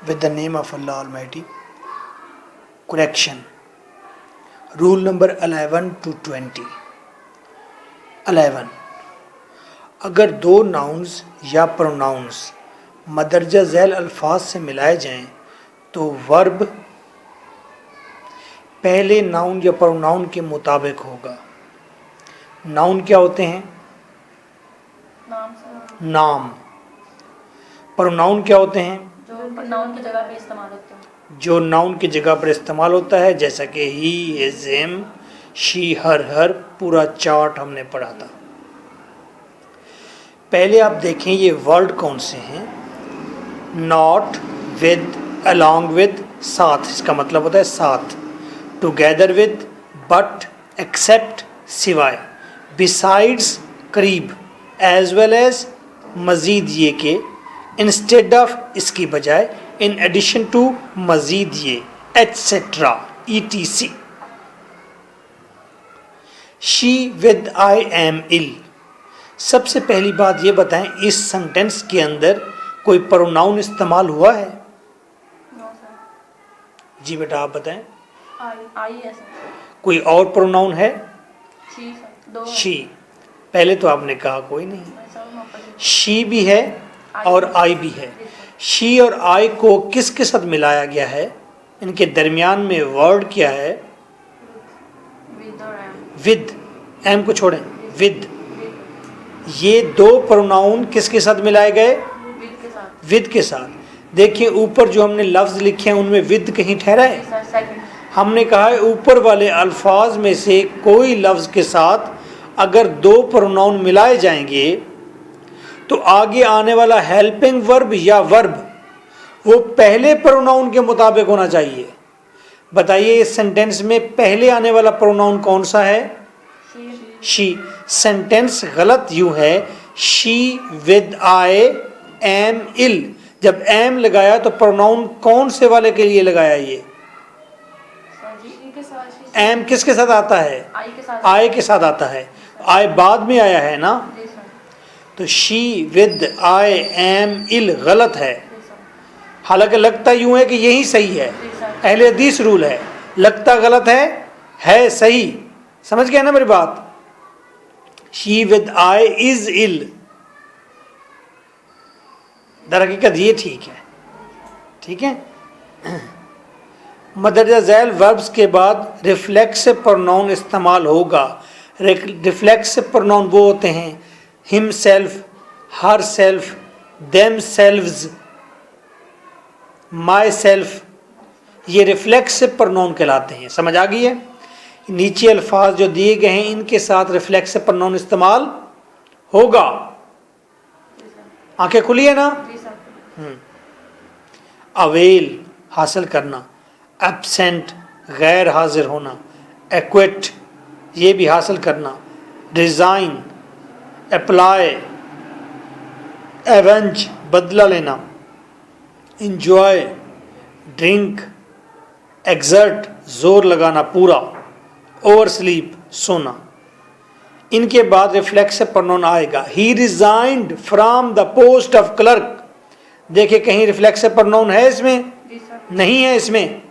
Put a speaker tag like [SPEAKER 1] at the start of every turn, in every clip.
[SPEAKER 1] with the name of Allah Almighty. Correction. Rule number 11 to 20. 11. अगर दो nouns या pronounce मदरजा Zail अल्फाज से मिलाए जाएं तो वर्ब पहले नाउन या प्रोनाउन के मुताबिक होगा। नाउन क्या होते हैं? नाम। प्रोनाउन क्या होते हैं?
[SPEAKER 2] जो नाउन की जगह पे इस्तेमाल होते हैं।
[SPEAKER 1] जो नाउन की जगह पर इस्तेमाल होता है, जैसा कि ही, हिज, हिम, शी, हर पूरा चार्ट हमने पढ़ा था। पहले आप देखें ये वर्ड कौन से हैं। नॉट, विद, अलॉन्ग विद, साथ, इसका मतलब होता है साथ। टुगेदर विद, बट, एक्सेप्ट, सिवाय। बिसाइड्स, करीब। एज वेल एज, मज़ीद ये के। इंस्टेड ऑफ, इसकी बजाय। इन एडिशन टू, मज़ीद ये, etcetera, ETC। She with I am ill. सबसे पहली बात ये बताएं, इस सेंटेंस के अंदर कोई प्रोनाउन इस्तेमाल हुआ है? जी बेटा आप बताएं। कोई और प्रोनाउन है? शी। पहले तो आपने कहा कोई नहीं। शी भी है और आई भी है। शी और आई को किसके साथ मिलाया गया है? इनके दरमियान में वर्ड क्या है? विद। एम को छोड़ें, विद। ये दो प्रोनाउन किसके साथ मिलाए गए? विद के साथ। देखिए ऊपर जो हमने लफ्ज लिखे हैं उनमें विद कहीं ठहरा है? हमने कहा है ऊपर वाले अल्फाज में से कोई लफ्ज के साथ अगर दो प्रोनाउन मिलाए जाएंगे तो आगे आने वाला हेल्पिंग वर्ब या वर्ब वो पहले प्रोनाउन के मुताबिक होना चाहिए। बताइए इस सेंटेंस में पहले आने वाला प्रोनाउन कौन सा है? शी। सेंटेंस गलत यूं है, she with I am ill. जब एम लगाया तो प्रोनाउन कौन से वाले के लिए लगाया? ये एम किसके साथ आता है? आई के साथ आता है। आई बाद में आया है ना, तो she with I am ill गलत है। हालांकि लगता यूं है कि यही सही है, अहले हदीस रूल है। लगता गलत है सही। समझ गया ना मेरी बात? She with I is ill, दर हकीकत ये ठीक है। ठीक है। मदरजा झैल वर्ब्स के बाद रिफ्लेक्सिव प्रोनाउन इस्तेमाल होगा। रिफ्लेक्सिव प्रोनाउन वो होते हैं him self, her self, them selves, my self. ये रिफ्लेक्सिव प्रोनाउन कहलाते हैं। समझ आ गई है? नीचे अल्फाज जो दिए गए हैं इनके साथ रिफ्लेक्सिव प्रोनाउन इस्तेमाल होगा। आंखें खुली है ना? अवेल, हासिल करना। एब्सेंट, गैर हाजिर होना। एक्विट, ये भी हासिल करना। रिजाइन, अप्लाई, एवेंज, बदला लेना। इंजॉय, ड्रिंक, एक्सर्ट, जोर लगाना पूरा। ओवर स्लीप, सोना। इनके बाद रिफ्लेक्सिव प्रोनाउन आएगा। He resigned from the post of clerk. देखिए कहीं रिफ्लेक्सिव प्रोनाउन है इसमें? नहीं है इसमें।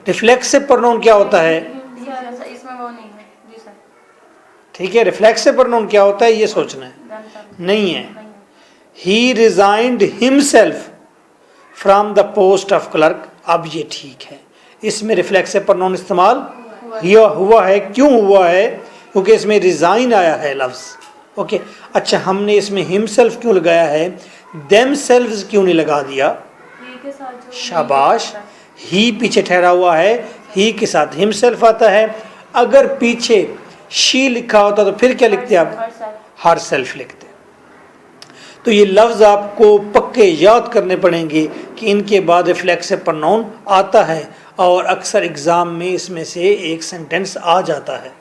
[SPEAKER 1] रिफ्लेक्सिव प्रोनाउन क्या होता है?
[SPEAKER 2] इसमें वो नहीं है जी सर।
[SPEAKER 1] ठीक है, रिफ्लेक्सिव प्रोनाउन क्या होता है ये सोचना है। नहीं है। He resigned himself from the post of clerk. अब ये ठीक है, इसमें रिफ्लेक्सिव प्रोनाउन इस्तेमाल हुआ है। क्यों हुआ है? क्योंकि इसमें रिजाइन आया है लफ्ज। ओके। अच्छा, हमने इसमें हिमसेल्फ क्यों लगाया है? देम सेल्व्स क्यों नहीं लगा दिया? शाबाश। ही पीछे ठहरा हुआ है, ही के साथ हिमसेल्फ आता है। अगर पीछे शी लिखा होता तो फिर क्या लिखते आप? हर सेल्फ लिखते। तो ये लफ्ज आपको पक्के याद करने पड़ेंगे कि इनके बाद रिफ्लेक्सिव प्रोनाउन आता है और अक्सर एग्जाम में इसमें से एक सेंटेंस आ जाता है।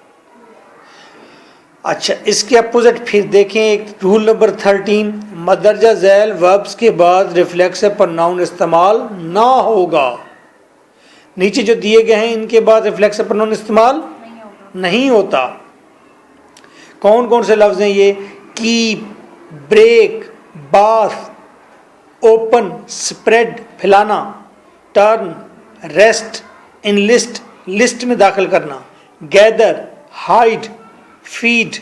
[SPEAKER 1] अच्छा, इसके अपोजिट फिर देखें एक रूल नंबर 13, मदरजा झैल वर्ब्स के बाद रिफ्लेक्सिव प्रोनाउन इस्तेमाल ना होगा। नीचे जो दिए गए हैं इनके बाद रिफ्लेक्सिव प्रोनाउन इस्तेमाल नहीं होता। कौन कौन से लफ्ज हैं ये? Keep, break, bath, open, spread फैलाना, टर्न, रेस्ट, इनलिस्ट लिस्ट में दाखिल करना, gather, hide, feed,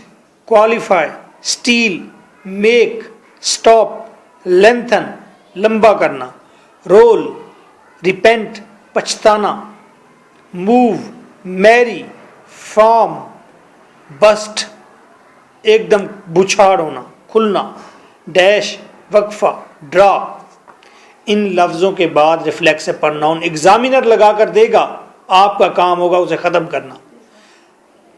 [SPEAKER 1] qualify, steal, make, stop, lengthen लंबा करना, रोल, रिपेंट पछताना, मूव, मैरी, फॉर्म, बस्ट एकदम बुछाड़ होना, खुलना, डैश वक्फा, ड्रा। इन लफ्ज़ों के बाद रिफ्लेक्सिव प्रोनाउन एग्जामिनर लगा कर देगा, आपका काम होगा उसे ख़त्म करना।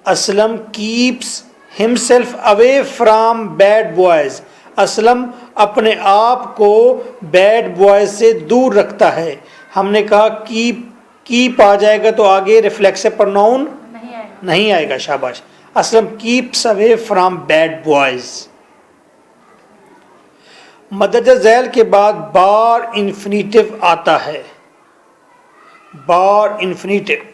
[SPEAKER 1] Aslam keeps himself away from bad boys, Aslam अपने आप को बैड बॉयज़ से दूर रखता है। हमने कहा कीप आ जाएगा तो आगे रिफ्लेक्सिव प्रोनाउन नहीं आएगा, शाबाश। Aslam keeps away from bad boys. मदरजा झैल के बाद बार इन्फिनिटिव आता है, बार इन्फिनिटिव।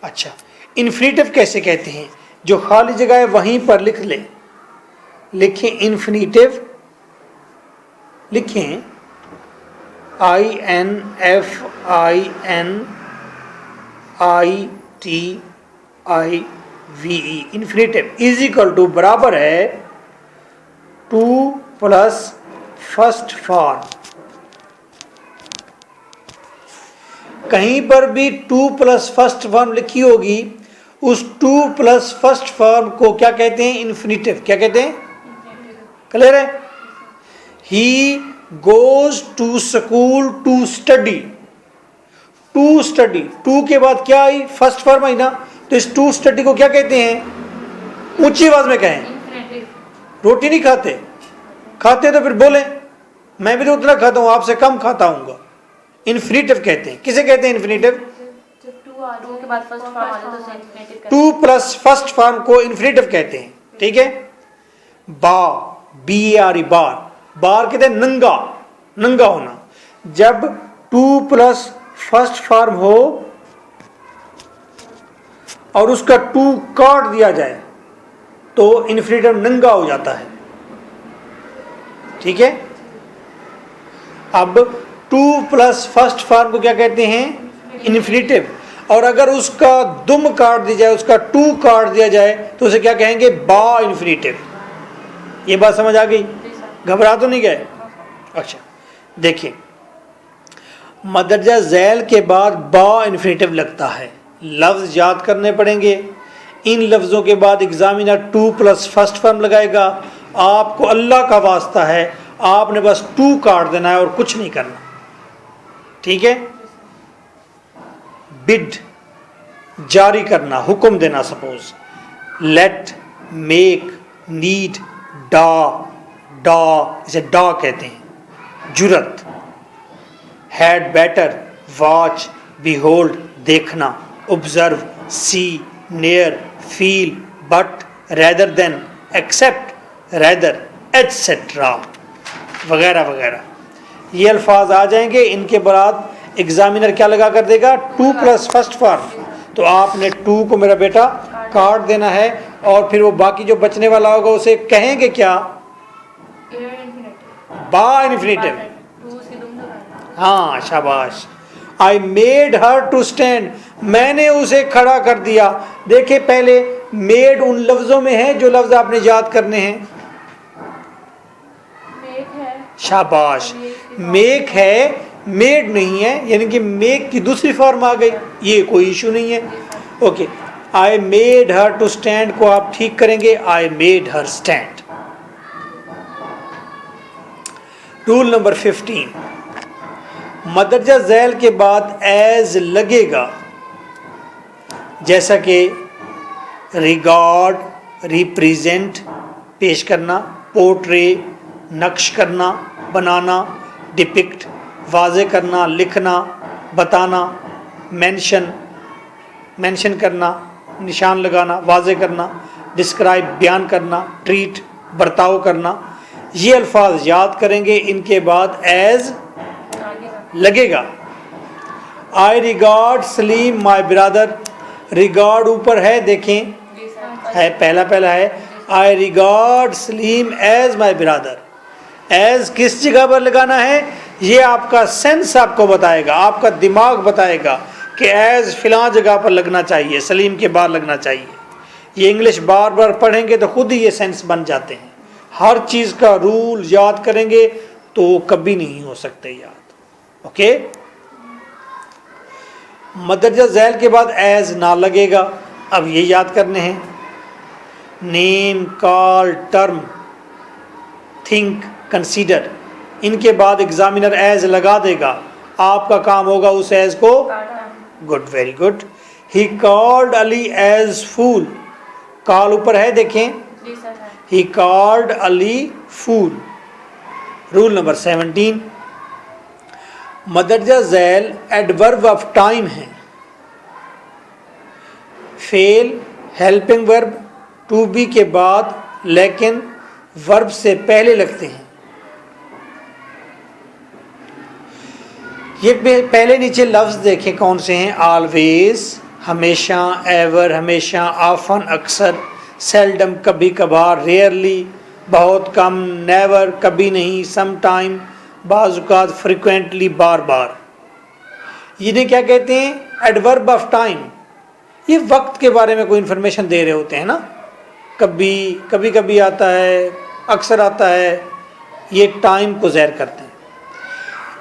[SPEAKER 1] अच्छा, इन्फिनिटिव कैसे कहते हैं? जो खाली जगह है वहीं पर लिख ले, लिखें इन्फिनिटिव, लिखें INFINITIVE, infinitive is equal to बराबर है 2 प्लस फर्स्ट फॉर्म। कहीं पर भी 2 प्लस फर्स्ट फॉर्म लिखी होगी, उस 2 प्लस फर्स्ट फॉर्म को क्या कहते हैं? इन्फिनिटिव। क्या कहते हैं? क्लियर है? He goes to school to study, to study, to के बाद क्या आई? फर्स्ट फॉर्म आई ना, तो इस टू स्टडी को क्या कहते हैं? ऊंची आवाज में कहें। रोटी नहीं खाते? खाते तो फिर बोले, मैं भी तो उतना खाता हूं, आपसे कम खाता हूंगा। इन्फिनिटिव कहते हैं। किसे कहते हैं इन्फिनिटिव? 2 प्लस फर्स्ट फॉर्म को इन्फिनिटिव कहते हैं, ठीक है। BAR, बार, बार कहते हैं नंगा, नंगा होना। जब 2 प्लस फर्स्ट फॉर्म हो और उसका 2 काट दिया जाए तो इन्फिनिटिव नंगा हो जाता है, ठीक है। अब 2 प्लस फर्स्ट फॉर्म को क्या कहते हैं? इन्फिनिटिव। और अगर उसका दुम काट दी जाए, उसका 2 काट दिया जाए तो उसे क्या कहेंगे? बा इन्फिनिटिव। ये बात समझ आ गई? घबरा तो नहीं गए? अच्छा, देखिए, मदरजा झैल के बाद बा इन्फिनिटिव लगता है। लफ्ज़ याद करने पड़ेंगे। इन लफ्ज़ों के बाद एग्जामिनर 2 प्लस फर्स्ट फॉर्म लगाएगा। आपको अल्लाह का वास्ता है, आपने बस 2 काट देना है और कुछ नहीं करना, ठीक है। बिड, जारी करना, हुक्म देना। सपोज लेट, मेक, नीड, डा, इसे डा कहते हैं, जुरत। हैड बेटर, वॉच, बिहोल्ड, देखना, observe, see, near, feel, but, rather than, except, rather, etcetera वगैरह वगैरह। ये अल्फाज आ जाएंगे। इनके बाद एग्जामिनर क्या लगा कर देगा? 2 प्लस फर्स्ट फॉर्म। तो आपने 2 को मेरा बेटा काट देना है और फिर वो बाकी जो बचने वाला होगा उसे कहेंगे क्या? बा इन्फिनिटिव। हाँ, शाबाश। I made her to stand, मैंने उसे खड़ा कर दिया। देखिए, पहले मेड उन लफ्जों में है जो लफ्ज आपने याद करने हैं। शाबाश। मेक है, मेड नहीं है, यानी कि मेक की दूसरी फॉर्म आ गई, ये कोई इशू नहीं है। Okay, I made her to stand को आप ठीक करेंगे, I made her stand. Rule number 15, मदरजा झैल के बाद एज लगेगा, जैसा कि रिगार्ड, रिप्रेजेंट पेश करना, पोर्ट्रे नक्श करना, बनाना, डिपिक्ट वाज़े करना, लिखना, बताना, मेंशन करना, निशान लगाना, वाज़े करना, डिस्क्राइब बयान करना, ट्रीट बर्ताव करना। ये अल्फाज याद करेंगे। इनके बाद एज लगेगा। I regard Salim my brother, regard ऊपर है, देखें है, पहला है। I regard Salim as my brother, as किस जगह पर लगाना है ये आपका सेंस आपको बताएगा, आपका दिमाग बताएगा कि एज फिलहां जगह पर लगना चाहिए, सलीम के बाद लगना चाहिए। ये इंग्लिश बार बार पढ़ेंगे तो खुद ही ये सेंस बन जाते हैं। हर चीज़ का रूल याद करेंगे तो कभी नहीं हो सकते याद। ओके, मदरजा झैल के बाद एज ना लगेगा, अब ये याद करने हैं। Name, call, term, think, consider, इनके बाद एग्जामिनर एज लगा देगा, आपका काम होगा उस एज को। Good, very good. He called Ali as fool, call ऊपर है देखें,
[SPEAKER 2] जी सर है।
[SPEAKER 1] He called Ali fool. Rule number 17, मदरजा झैल एडवर्ब ऑफ टाइम है। Fail helping verb to be के बाद लेकिन वर्ब से पहले लगते हैं। ये पहले नीचे लफ्ज़ देखें कौन से हैं। ऑलवेज, हमेशा, एवर, हमेशा, ऑफन, अक्सर, सेल्डम, कभी कभार, रेयरली, बहुत कम, नेवर, कभी नहीं, सम टाइम, बाज़-औक़ात, फ्रिक्वेंटली, बार बार। इन्हें क्या कहते हैं? Adverb of time. ये वक्त के बारे में कोई इन्फॉर्मेशन दे रहे होते हैं ना, कभी कभी कभी आता है, अक्सर आता है, ये टाइम को ज़ाहिर करते हैं।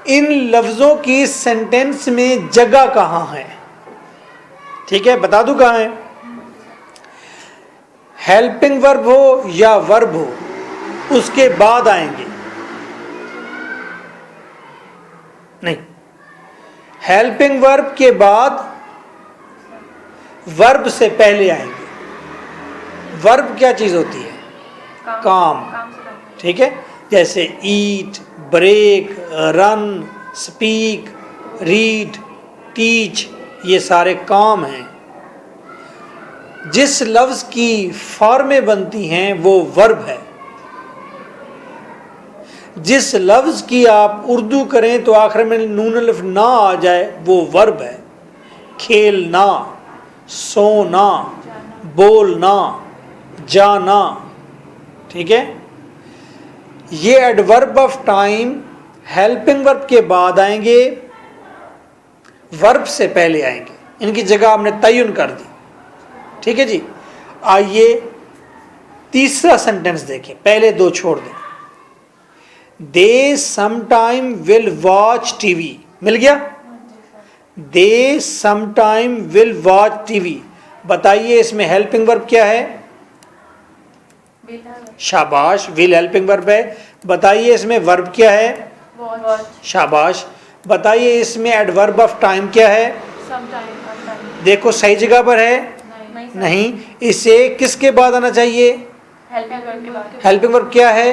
[SPEAKER 1] इन लफ्ज़ों की सेंटेंस में जगह कहाँ है? ठीक है, बता दूं कहाँ है। हेल्पिंग वर्ब हो या वर्ब हो, उसके बाद आएंगे। नहीं, हेल्पिंग वर्ब के बाद वर्ब से पहले आएंगे। वर्ब क्या चीज़ होती है? काम। ठीक है, जैसे eat, break, run, speak, read, teach, ये सारे काम हैं। जिस लफ्ज़ की फॉर्में बनती हैं वो वर्ब है। जिस लफ्ज़ की आप उर्दू करें तो आखिर में नून अलिफ ना आ जाए वो वर्ब है। खेलना, सोना, बोलना, जाना। ठीक है, ये adverb of time helping verb के बाद आएंगे, वर्ब से पहले आएंगे। इनकी जगह आपने तयन कर दी। ठीक है जी, आइए तीसरा सेंटेंस देखें, पहले दो छोड़ दें। They sometime will watch TV, मिल गया। They sometime will watch TV, बताइए इसमें हेल्पिंग वर्ब क्या है? शाबाश, विल हेल्पिंग वर्ब है। बताइए इसमें वर्ब क्या है? शाबाश। बताइए इसमें एडवर्ब ऑफ टाइम क्या है? देखो सही जगह पर है? नहीं। इसे किसके बाद आना चाहिए? हेल्पिंग वर्ब क्या है?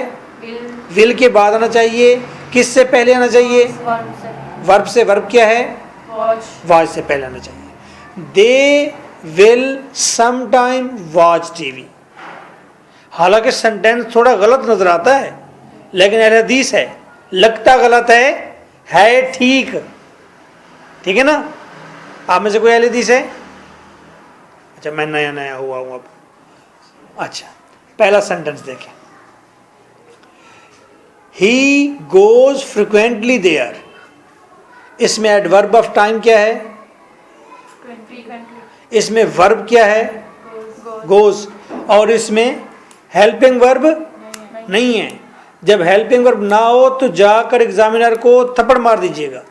[SPEAKER 1] विल के बाद आना चाहिए। किससे पहले आना चाहिए? वर्ब से। वर्ब क्या है? वॉच से पहले आना चाहिए। They will sometime watch TV. हालांकि सेंटेंस थोड़ा गलत नजर आता है, लेकिन अहले हदीस है, लगता गलत है ठीक। ठीक है ना? आप में से कोई अहले हदीस है? अच्छा, मैं नया नया हुआ हूं अब। अच्छा, पहला सेंटेंस देखें। ही गोज फ्रिक्वेंटली देयर, इसमें एडवर्ब ऑफ टाइम क्या है? इसमें वर्ब क्या है? गोज। और इसमें हेल्पिंग वर्ब नहीं है। जब हेल्पिंग वर्ब ना हो तो जाकर एग्जामिनर को थप्पड़ मार दीजिएगा।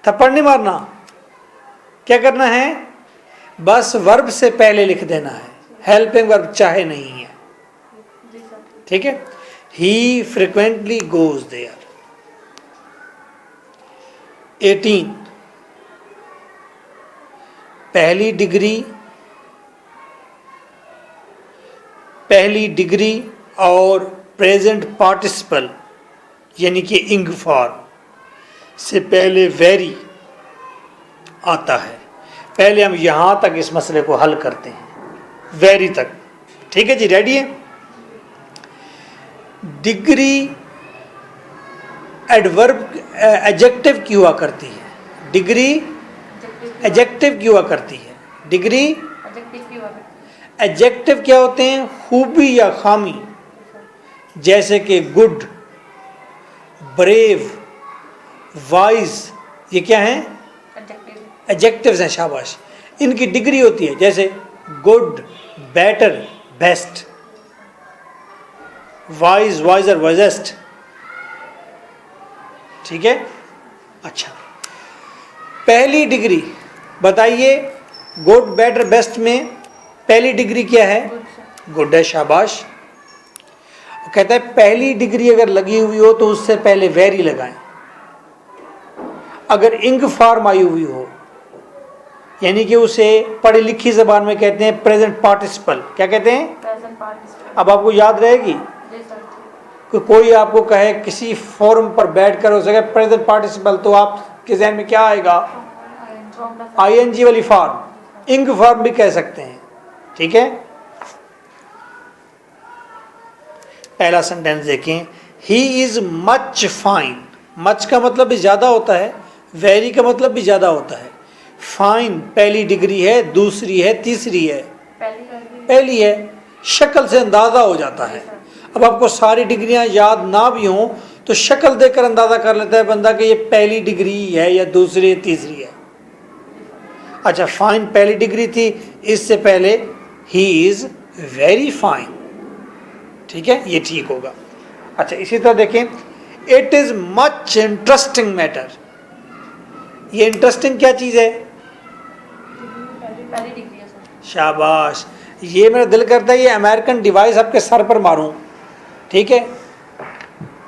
[SPEAKER 1] थप्पड़ नहीं मारना, क्या करना है? बस वर्ब से पहले लिख देना है, हेल्पिंग वर्ब चाहे नहीं है। ठीक है, ही फ्रिक्वेंटली गोज देयर। 18, पहली डिग्री और प्रेजेंट पार्टिसिपल यानी कि इंग फॉर्म से पहले वेरी आता है। पहले हम यहाँ तक इस मसले को हल करते हैं, वेरी तक। ठीक है जी, रेडी है? डिग्री एडवर्ब एडजेक्टिव की हुआ करती है। डिग्री एडजेक्टिव की हुआ करती है। डिग्री एडजेक्टिव क्या होते हैं? खूबी या खामी, जैसे कि गुड, ब्रेव, वाइज, ये क्या हैं?
[SPEAKER 2] एडजेक्टिव।
[SPEAKER 1] एडजेक्टिव्स हैं, शाबाश। इनकी डिग्री होती है, जैसे good, better, best, wise, wiser, wisest. ठीक है। अच्छा, पहली डिग्री बताइए, गुड, बेटर, बेस्ट में पहली डिग्री क्या है?
[SPEAKER 2] Good sir.
[SPEAKER 1] गुड है, शाबाश। कहता है पहली डिग्री अगर लगी हुई हो तो उससे पहले वेरी लगाएं। अगर इंग फॉर्म आई हुई हो, यानी कि उसे पढ़ी लिखी जबान में कहते हैं प्रेजेंट पार्टिसिपल। क्या कहते हैं?
[SPEAKER 2] Present participle.
[SPEAKER 1] अब आपको याद रहेगी
[SPEAKER 2] जी सर।
[SPEAKER 1] कि कोई आपको कहे किसी फोरम पर बैठ कर उसे कहे प्रेजेंट पार्टिसिपल, तो आपके जहन में क्या आएगा? आईएनजी वाली फॉर्म। इंग फॉर्म भी कह सकते हैं। ठीक है। पहला सेंटेंस देखें, he is much fine. Much का मतलब भी ज्यादा होता है, वेरी का मतलब भी ज्यादा होता है। फाइन पहली डिग्री है, दूसरी है, तीसरी है? पहली है। शक्ल से अंदाजा हो जाता है। अब आपको सारी डिग्रियां याद ना भी हों तो शक्ल देखकर अंदाजा कर लेता है बंदा कि ये पहली डिग्री है या दूसरी या तीसरी है। अच्छा, फाइन पहली डिग्री थी, इससे पहले ही इज वेरी फाइन। ठीक है, ये ठीक होगा। अच्छा, इसी तरह देखें, it is much interesting matter. ये इंटरेस्टिंग क्या चीज है?
[SPEAKER 2] पहली डिग्री है सर।
[SPEAKER 1] शाबाश। ये मेरा दिल करता है ये अमेरिकन डिवाइस आपके सर पर मारूं। ठीक है।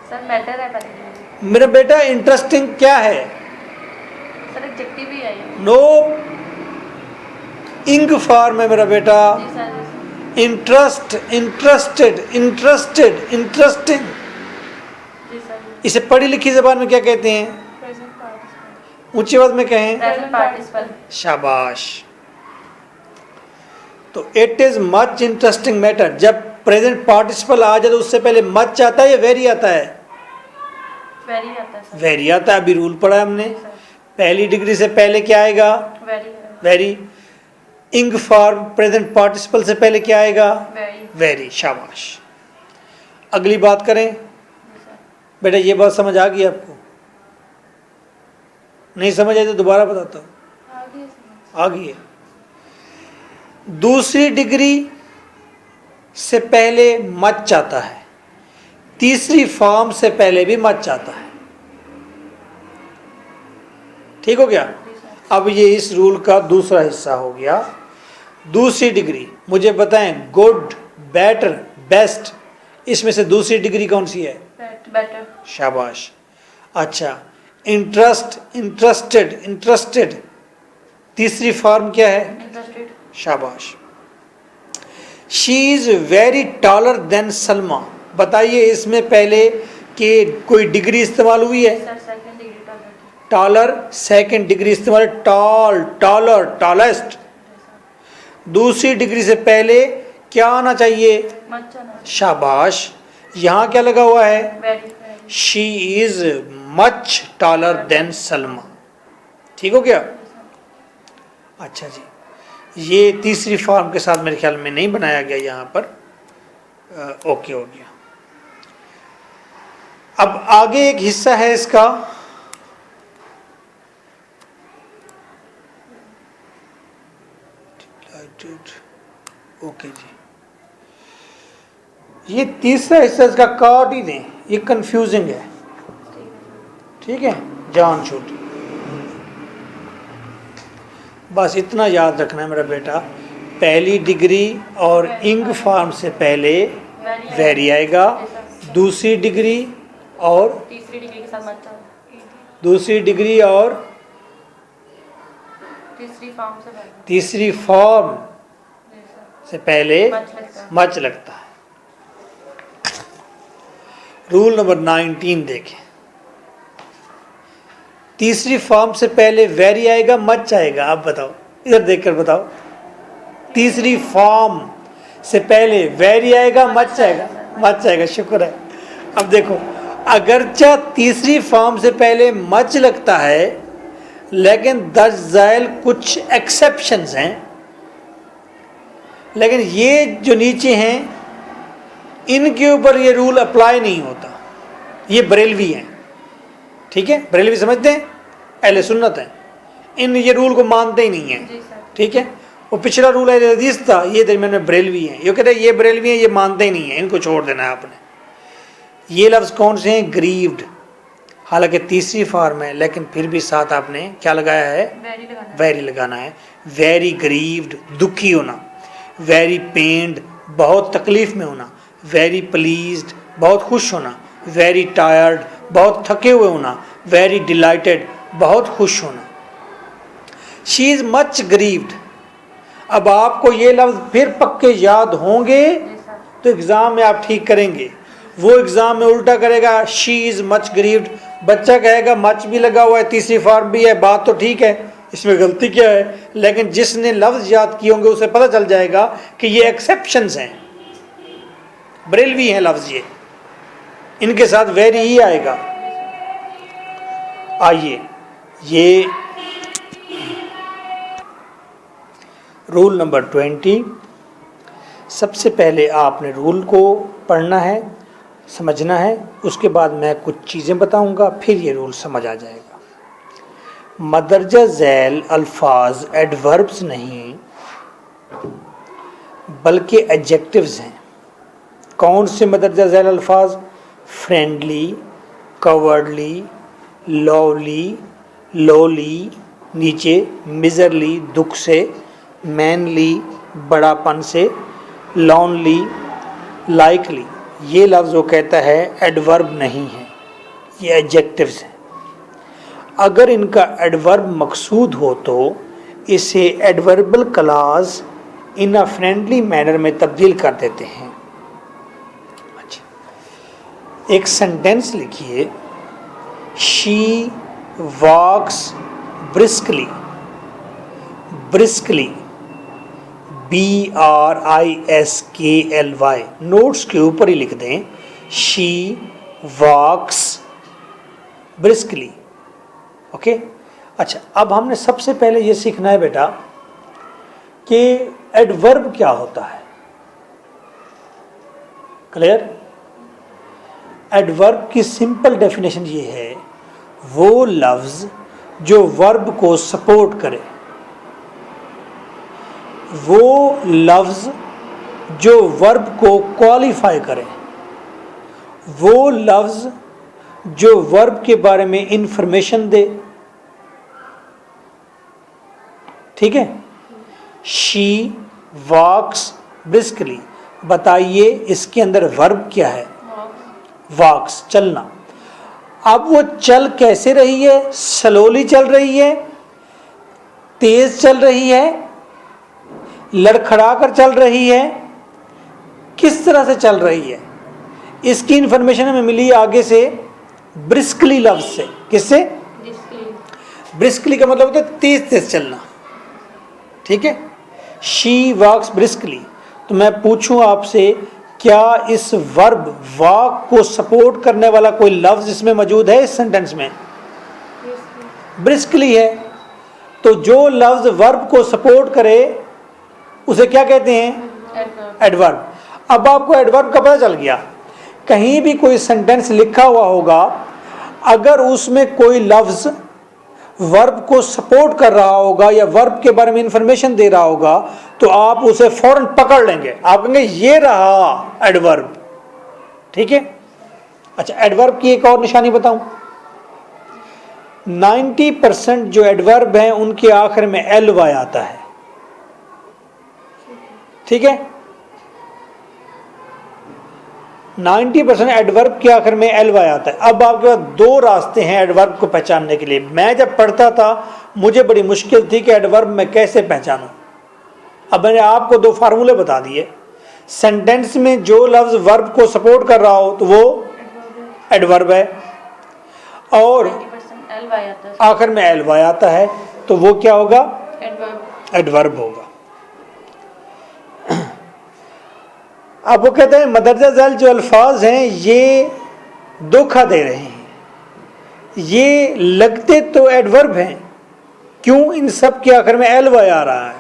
[SPEAKER 2] सर मैटर है पहली डिग्री।
[SPEAKER 1] मेरा बेटा इंटरेस्टिंग क्या है?
[SPEAKER 2] सर एडजेक्टिव ही है ये।
[SPEAKER 1] नो, इंग फॉर्म है मेरा बेटा।
[SPEAKER 2] जी सर। जी sir.
[SPEAKER 1] Interest, interested, interested, interesting.
[SPEAKER 2] जी सर।
[SPEAKER 1] इसे पढ़ी लिखी जबान में क्या कहते हैं?
[SPEAKER 2] Present participle.
[SPEAKER 1] ऊंची आवाज में कहें।
[SPEAKER 2] Present participle.
[SPEAKER 1] शाबाश। तो it is much interesting matter, जब प्रेजेंट पार्टिसिपल आ जाए तो उससे पहले मच आता है या वेरी आता है?
[SPEAKER 2] वेरी आता है सर।
[SPEAKER 1] वेरी आता है। अभी रूल पढ़ा हमने,
[SPEAKER 2] जी सर।
[SPEAKER 1] पहली डिग्री से पहले क्या आएगा?
[SPEAKER 2] वेरी।
[SPEAKER 1] वेरी। इंग फॉर्म प्रेजेंट पार्टिसिपल से पहले क्या आएगा?
[SPEAKER 2] वेरी।
[SPEAKER 1] वेरी। शाबाश। अगली बात करें।
[SPEAKER 2] जी सर।
[SPEAKER 1] बेटा ये बात समझ आ गई आपको? नहीं समझ आई तो दोबारा बताता हूँ।
[SPEAKER 2] आगे सर।
[SPEAKER 1] आ गई है। दूसरी डिग्री से पहले मच आता है, तीसरी फॉर्म से पहले भी मच आता है। ठीक हो गया?
[SPEAKER 2] जी सर।
[SPEAKER 1] अब ये इस रूल का दूसरा हिस्सा हो गया। दूसरी डिग्री मुझे बताएं, गुड, बेटर, बेस्ट, इसमें से दूसरी डिग्री कौन सी है?
[SPEAKER 2] बेटर।
[SPEAKER 1] शाबाश। अच्छा, इंटरेस्ट, इंटरेस्टेड, इंटरेस्टेड, तीसरी फॉर्म क्या है?
[SPEAKER 2] इंटरेस्टेड।
[SPEAKER 1] शाबाश। She is very taller than Salma. बताइए इसमें पहले कि कोई डिग्री इस्तेमाल हुई है?
[SPEAKER 2] Sir second degree taller.
[SPEAKER 1] Taller second degree इस्तेमाल, टॉल, टॉलर, टॉलेस्ट। दूसरी डिग्री से पहले क्या आना चाहिए?
[SPEAKER 2] मच आना।
[SPEAKER 1] शाबाश। यहां क्या लगा हुआ है?
[SPEAKER 2] Very.
[SPEAKER 1] She is much taller than Salma. ठीक हो गया? अच्छा जी, ये तीसरी फॉर्म के साथ मेरे ख्याल में नहीं बनाया गया यहाँ पर। ओके हो गया। अब आगे एक हिस्सा है इसका, ओके जी, ये तीसरा हिस्सा इसका काट ही दें, ये कंफ्यूजिंग है। ठीक है, जान छोटी। बस इतना याद रखना है मेरा बेटा, पहली डिग्री और इंग फॉर्म से पहले वेरी आएगा, दूसरी डिग्री और
[SPEAKER 2] तीसरी डिग्री के साथ मच आना।
[SPEAKER 1] दूसरी डिग्री और
[SPEAKER 2] तीसरी फॉर्म से पहले।
[SPEAKER 1] तीसरी फॉर्म
[SPEAKER 2] जी सर।
[SPEAKER 1] से पहले
[SPEAKER 2] मच लगता है।
[SPEAKER 1] मच लगता है। रूल नंबर 19 देखें, तीसरी फॉर्म से पहले वेरी आएगा, मच आएगा? आप बताओ, इधर देखकर बताओ। तीसरी फॉर्म से पहले वेरी आएगा, मच आएगा? मच आएगा, शुक्र है। अब देखो, अगरचा तीसरी फॉर्म से पहले मच लगता है, लेकिन दर्ज कुछ एक्सेप्शंस हैं। लेकिन ये जो नीचे हैं इनके ऊपर ये रूल अप्लाई नहीं होता, ये बरेलवी हैं। ठीक है, बरेलवी समझते हैं, अहले सुन्नत हैं, इन ये रूल को मानते ही नहीं है।
[SPEAKER 2] जी सर।
[SPEAKER 1] ठीक है, वो पिछला रूल अहले हदीस था, ये दरमियान में बरेलवी हैं, ये कहते हैं ये बरेलवी हैं, ये मानते ही नहीं है, इनको छोड़ देना है आपने। ये लफ्ज़ कौन से हैं? ग्रीव्ड, हालांकि तीसरी फॉर्म है, लेकिन फिर भी साथ आपने क्या लगाया है?
[SPEAKER 2] वेरी लगाना है।
[SPEAKER 1] वेरी लगाना है। वेरी ग्रीव्ड, दुखी होना। वेरी पेन्ड, बहुत तकलीफ में होना। वेरी प्लीज्ड, बहुत खुश होना। वेरी टायर्ड, बहुत थके हुए होना। वेरी डिलाइटेड, बहुत खुश होना। She is much grieved. अब आपको ये लफ्ज़ फिर पक्के याद होंगे
[SPEAKER 2] जी सर।
[SPEAKER 1] तो एग्ज़ाम में आप ठीक करेंगे। वो एग्ज़ाम में उल्टा करेगा, शी इज़ मच ग्रीव्ड, बच्चा कहेगा मच भी लगा हुआ है, तीसरी फॉर्म भी है, बात तो ठीक है, इसमें गलती क्या है? लेकिन जिसने लफ्ज़ याद किए होंगे उसे पता चल जाएगा कि ये एक्सेप्शंस हैं, बरेलवी हैं लफ्ज़, इनके साथ वेरी ही आएगा। आइए, ये रूल नंबर 20। सबसे पहले आपने रूल को पढ़ना है, समझना है, उसके बाद मैं कुछ चीज़ें बताऊंगा, फिर ये रूल समझ आ जाएगा। मदरजा झैल अल्फाज एडवर्ब्स नहीं बल्कि एडजेक्टिव्स हैं। कौन से मदरजा झैल अल्फाज? फ्रेंडली, कवर्डली, लवली, लोली, नीचे मिजरली, दुख से, मैनली, बड़ापन से, लॉनली, लाइकली। ये लफ्ज़ वो कहता है एडवर्ब नहीं है, ये एडजेक्टिव्स हैं। अगर इनका एडवर्ब मकसूद हो तो इसे adverbial clause in a friendly manner में तब्दील कर देते हैं। अच्छा, एक सेंटेंस लिखिए, she walks briskly. Briskly, BRISKLY, notes के ऊपर ही लिख दें, शी वॉक्स ब्रिस्कली। ओके। अच्छा, अब हमने सबसे पहले ये सीखना है बेटा कि एडवर्ब क्या होता है। क्लियर? एडवर्ब की सिंपल डेफिनेशन ये है, वो लफ्ज़ जो वर्ब को सपोर्ट करे, वो लफ्ज़ जो वर्ब को क्वालिफाई करे, वो लफ्ज़ जो वर्ब के बारे में इंफॉर्मेशन दे। ठीक है? शी वॉक्स ब्रिस्कली, बताइए इसके अंदर वर्ब क्या है? वॉक्स, चलना। अब वो चल कैसे रही है? स्लोली चल रही है, तेज चल रही है, लड़खड़ा कर चल रही है, किस तरह से चल रही है? इसकी इंफॉर्मेशन हमें मिली आगे से ब्रिस्कली लफ्ज से। किससे? ब्रिस्कली का मतलब होता है तेज तेज चलना। ठीक है? She walks briskly. तो मैं पूछूं आपसे, क्या इस वर्ब वॉक को सपोर्ट करने वाला कोई लफ्ज इसमें मौजूद है? इस सेंटेंस में ब्रिस्कली है। तो जो लफ्ज वर्ब को सपोर्ट करे उसे क्या कहते हैं? एडवर्ब। अब आपको एडवर्ब का पता चल गया। कहीं भी कोई सेंटेंस लिखा हुआ होगा, अगर उसमें कोई लफ्ज वर्ब को सपोर्ट कर रहा होगा या वर्ब के बारे में इंफॉर्मेशन दे रहा होगा, तो आप उसे फौरन पकड़ लेंगे, आप कहेंगे ये रहा एडवर्ब। ठीक है? अच्छा, एडवर्ब की एक और निशानी बताऊं, 90% जो एडवर्ब हैं उनके आखिर में एल वाई आता है। ठीक है? 90% एडवर्ब के आखिर में एल वाई आता है। अब आपके पास दो रास्ते हैं एडवर्ब को पहचानने के लिए। मैं जब पढ़ता था मुझे बड़ी मुश्किल थी कि एडवर्ब मैं कैसे पहचानूं। अब मैंने आपको दो फार्मूले बता दिए। सेंटेंस में जो लफ्ज वर्ब को सपोर्ट कर रहा हो तो वो एडवर्ब है, और आखिर में एल वाई आता है तो वो क्या होगा? एडवर्ब होगा। अब वो कहते हैं मदरजा झैल जो अल्फाज हैं ये धोखा दे रहे हैं, ये लगते तो एडवर्ब हैं, क्यों? इन सब के आखिर में एल वाई आ रहा है,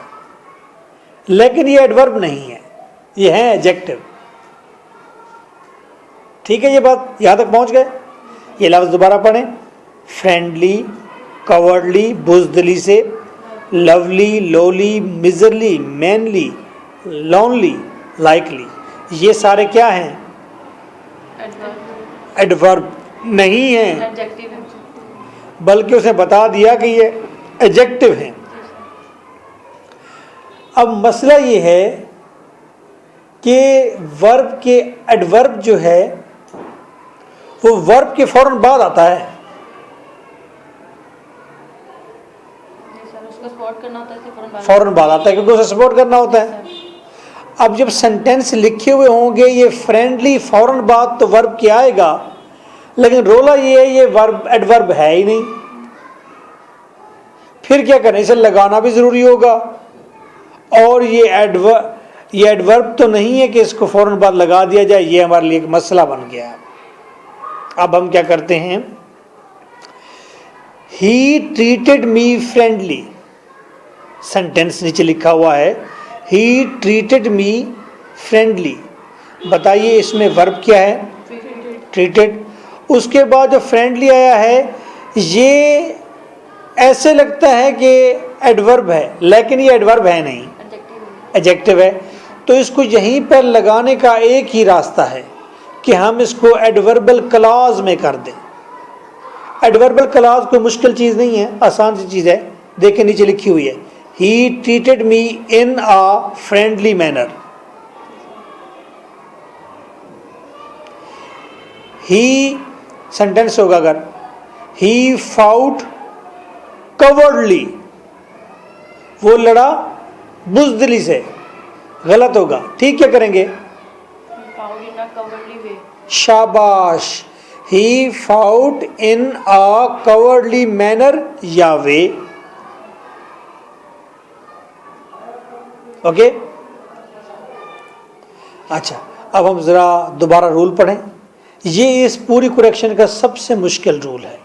[SPEAKER 1] लेकिन ये एडवर्ब नहीं है, ये है एडजेक्टिव। ठीक है? ये बात यहां तक पहुंच गए? ये लफ्ज दोबारा पढ़ें, फ्रेंडली, कवर्डली, बुजदिली से, lovely, lowly, miserly, manly, lonely, likely, ये सारे क्या हैं?
[SPEAKER 2] एडवर्ब,
[SPEAKER 1] एडवर्ब नहीं हैं,
[SPEAKER 2] एडजेक्टिव है।
[SPEAKER 1] बल्कि उसने बता दिया कि ये एडजेक्टिव हैं। अब मसला ये है कि वर्ब के एडवर्ब जो है वो वर्ब के फौरन बाद आता है।
[SPEAKER 2] जी सर, उसको सपोर्ट करना होता है तो
[SPEAKER 1] फौरन बाद आता है क्योंकि उसे सपोर्ट करना होता है। अब जब सेंटेंस लिखे हुए होंगे ये फ्रेंडली, फौरन बाद तो वर्ब क्या आएगा, लेकिन रोला ये है ये वर्ब एडवर्ब है ही नहीं। फिर क्या करें, इसे लगाना भी जरूरी होगा, और ये एडवर्ब तो नहीं है कि इसको फौरन बाद लगा दिया जाए। ये हमारे लिए एक मसला बन गया है। अब हम क्या करते हैं, he treated me friendly, sentence नीचे लिखा हुआ है ही ट्रीटेड मी फ्रेंडली। बताइए इसमें वर्ब क्या है? ट्रीटेड। उसके बाद जो फ्रेंडली आया है ये ऐसे लगता है कि एडवर्ब है, लेकिन ये एडवर्ब है नहीं, एडजेक्टिव है। तो इसको यहीं पर लगाने का एक ही रास्ता है कि हम इसको एडवर्बल क्लॉज में कर दें। एडवर्बल क्लॉज कोई मुश्किल चीज़ नहीं है, आसान सी चीज़ है। देखिए नीचे लिखी हुई है he treated me in a friendly manner. He sentence होगा अगर ही फाउट कवर्डली, वो लड़ा बुजदिली से, गलत होगा। ठीक क्या करेंगे? शाबाश, ही फाउट इन अ कवर्डली मैनर या वे। ओके, अच्छा अब हम जरा दोबारा रूल पढ़ें। ये इस पूरी करेक्शन का सबसे मुश्किल रूल है।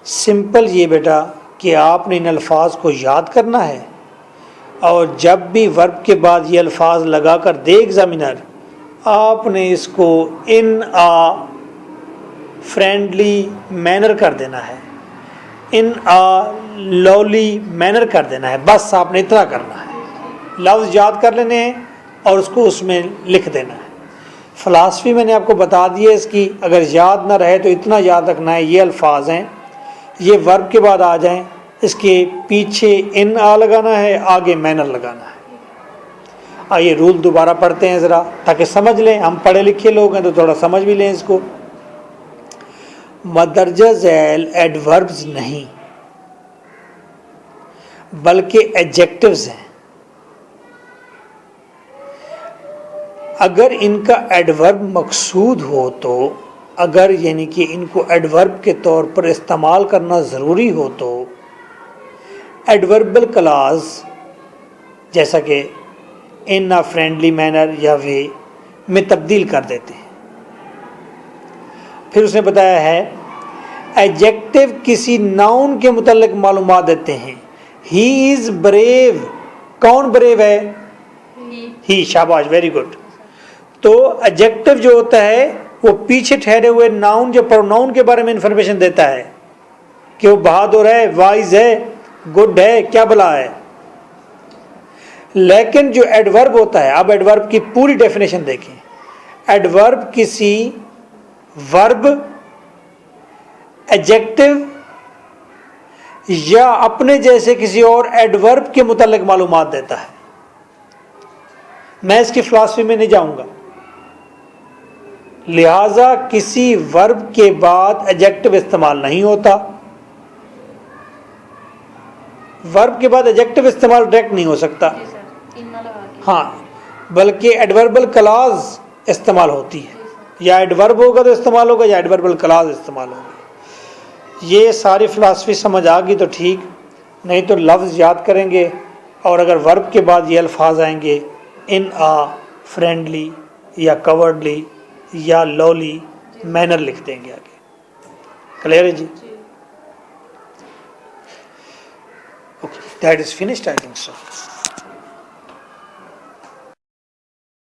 [SPEAKER 1] सिंपल ये बेटा कि आपने इन अल्फाज को याद करना है, और जब भी वर्ब के बाद ये अल्फाज लगाकर दे एग्जामिनर, आपने इसको इन आ फ्रेंडली मैनर कर देना है, इन आ लवली मैनर कर देना है। बस आपने इतना करना है, लफ्ज़ याद कर लेने हैं और उसको उसमें लिख देना है। फ़िलासफ़ी मैंने आपको बता दी है इसकी, अगर याद ना रहे तो इतना याद रखना है ये अल्फाज हैं, ये वर्ब के बाद आ जाएं, इसके पीछे इन आ लगाना है, आगे मैनर लगाना है। आइए रूल दोबारा पढ़ते हैं ज़रा, ताकि समझ लें। हम पढ़े लिखे लोग हैं तो थोड़ा समझ भी लें इसको। मदरजा झैल एडवर्ब्स नहीं बल्कि एडजेक्टिव्स हैं। अगर इनका एडवर्ब मकसूद हो तो, अगर यानी कि इनको एडवर्ब के तौर पर इस्तेमाल करना ज़रूरी हो तो एडवर्बल क्लॉज जैसा कि इन अ फ्रेंडली मैनर या वे में तब्दील कर देते हैं। फिर उसने बताया है एडजेक्टिव किसी नाउन के मुतल्लिक मालूमात देते हैं। ही इज़ ब्रेव, कौन ब्रेव है? ही। शाबाश, वेरी गुड। तो एडजेक्टिव जो होता है वो पीछे ठहरे हुए नाउन, जो प्रोनाउन के बारे में इंफॉर्मेशन देता है कि वो बहादुर है, वाइज है, गुड है, क्या भला है। लेकिन जो एडवर्ब होता है, अब एडवर्ब की पूरी डेफिनेशन देखें। एडवर्ब किसी वर्ब, एडजेक्टिव या अपने जैसे किसी और एडवर्ब के मुतालिक मालूमात देता है। मैं इसकी फिलॉसफी में नहीं जाऊंगा, लिहाजा किसी वर्ब के बाद एडजेक्टिव इस्तेमाल नहीं होता। वर्ब के बाद एडजेक्टिव इस्तेमाल डायरेक्ट नहीं हो सकता, हाँ, बल्कि एडवर्बल क्लॉज इस्तेमाल होती है। या एडवर्ब होगा तो इस्तेमाल होगा, या एडवर्बल क्लॉज इस्तेमाल होगा। ये सारी फिलॉसफी समझ आ गई तो ठीक, नहीं तो लफ्ज़ याद करेंगे, और अगर वर्ब के बाद ये अल्फाज आएंगे इन आ फ्रेंडली या कवर्डली या लॉली मैनर लिख देंगे आगे। क्लियर है जी? Okay, that is finished I think so.